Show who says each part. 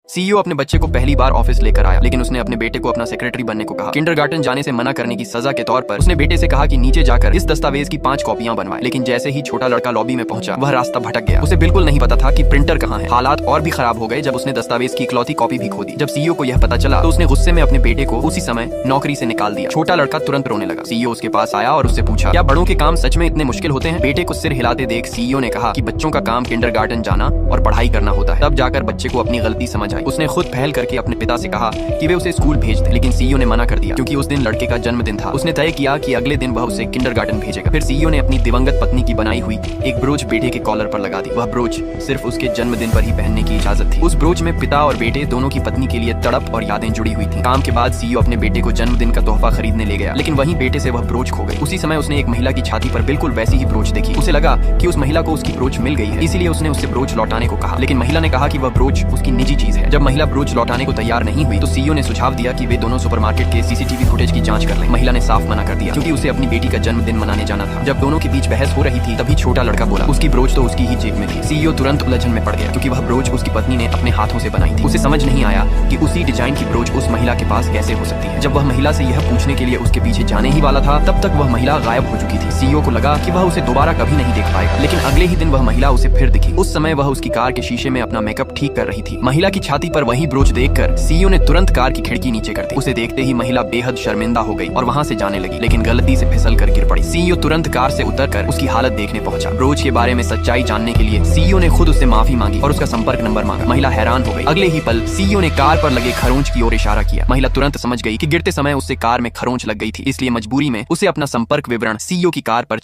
Speaker 1: CEO अपने बच्चे को पहली बार ऑफिस लेकर आया, लेकिन उसने अपने बेटे को अपना सेक्रेटरी बनने को कहा। किंडरगार्टन जाने से मना करने की सजा के तौर पर उसने बेटे से कहा कि नीचे जाकर इस दस्तावेज की 5 कॉपियां बनवाए। लेकिन जैसे ही छोटा लड़का लॉबी में पहुंचा, वह रास्ता भटक गया। उसे बिल्कुल नहीं पता था कि प्रिंटर कहाँ है। हालात और भी खराब हो गए जब उसने दस्तावेज की इकलौती कॉपी भी खो दी। जब सीईओ को यह पता चला तो उसने गुस्से में अपने बेटे को उसी समय नौकरी से निकाल दिया। छोटा लड़का तुरंत रोने लगा। सीईओ उसके पास आया और उससे पूछा, क्या बड़ों के काम सच में इतने मुश्किल होते हैं? बेटे को सिर हिलाते देख सीईओ ने कहा कि बच्चों का काम किंडरगार्टन जाना और पढ़ाई करना होता है। तब जाकर बच्चे को अपनी गलती समझ आई। उसने खुद पहल करके अपने पिता से कहा कि वे उसे स्कूल भेज दें, लेकिन सीईओ ने मना कर दिया क्योंकि उस दिन लड़के का जन्मदिन था। उसने तय किया कि अगले दिन वह उसे किंडरगार्टन भेजेगा। फिर सीईओ ने अपनी दिवंगत पत्नी की बनाई हुई एक ब्रोच बेटे के कॉलर पर लगा दी। वह ब्रोच सिर्फ उसके जन्मदिन पर ही पहनने की इजाजत थी। उस ब्रोच में पिता और बेटे दोनों की पत्नी के लिए तड़प और यादें जुड़ी हुई थी। काम के बाद सीईओ अपने बेटे को जन्मदिन का तोहफा खरीदने ले गया, लेकिन वहीं बेटे से वह ब्रोच खो गई। उसी समय उसने एक महिला की छाती पर बिल्कुल वैसी ही ब्रोच देखी। उसे लगा कि उस महिला को उसकी ब्रोच मिल गई है, इसीलिए उसने उससे ब्रोच लौटाने को कहा। लेकिन महिला ने कहा कि वह ब्रोच उसकी निजी चीज है। जब महिला ब्रोच लौटाने को तैयार नहीं हुई तो सीईओ ने सुझाव दिया कि वे दोनों सुपरमार्केट के सीसीटीवी फुटेज की जांच कर लें। महिला ने साफ मना कर दिया क्योंकि उसे अपनी बेटी का जन्मदिन मनाने जाना था। जब दोनों के बीच बहस हो रही थी तभी छोटा लड़का बोला, उसकी ब्रोच तो उसकी ही जेब में थी। सीईओ तुरंत उलझन में पड़ गया क्योंकि वह ब्रोच उसकी पत्नी ने अपने हाथों से बनाई थी। उसे समझ नहीं आया कि उसी डिजाइन की ब्रोच उस महिला के पास कैसे हो सकती है। जब वह महिला से यह पूछने के लिए उसके पीछे जाने ही वाला था, तब तक वह महिला गायब हो चुकी थी। सीईओ को लगा कि वह उसे दोबारा कभी नहीं देख पाएगा, लेकिन अगले ही दिन वह महिला उसे फिर दिखी। उस समय वह उसकी कार के शीशे में अपना मेकअप ठीक कर रही थी। महिला की छाती पर वही ब्रोच देखकर सीईओ ने तुरंत कार की खिड़की नीचे कर दी। उसे देखते ही महिला बेहद शर्मिंदा हो गई और वहां से जाने लगी, लेकिन गलती से फिसल कर गिर पड़ी। सीईओ तुरंत कार से उतरकर उसकी हालत देखने पहुंचा। ब्रोच के बारे में सच्चाई जानने के लिए सीईओ ने खुद उससे माफी मांगी और उसका संपर्क नंबर मांगा। महिला हैरान हो गई। अगले ही पल सीईओ ने कार पर लगे खरोंच की ओर इशारा किया। महिला तुरंत समझ गई कि गिरते समय उससे कार में खरोंच लग गई थी, इसलिए मजबूरी में उसे अपना संपर्क विवरण सीईओ की कार पर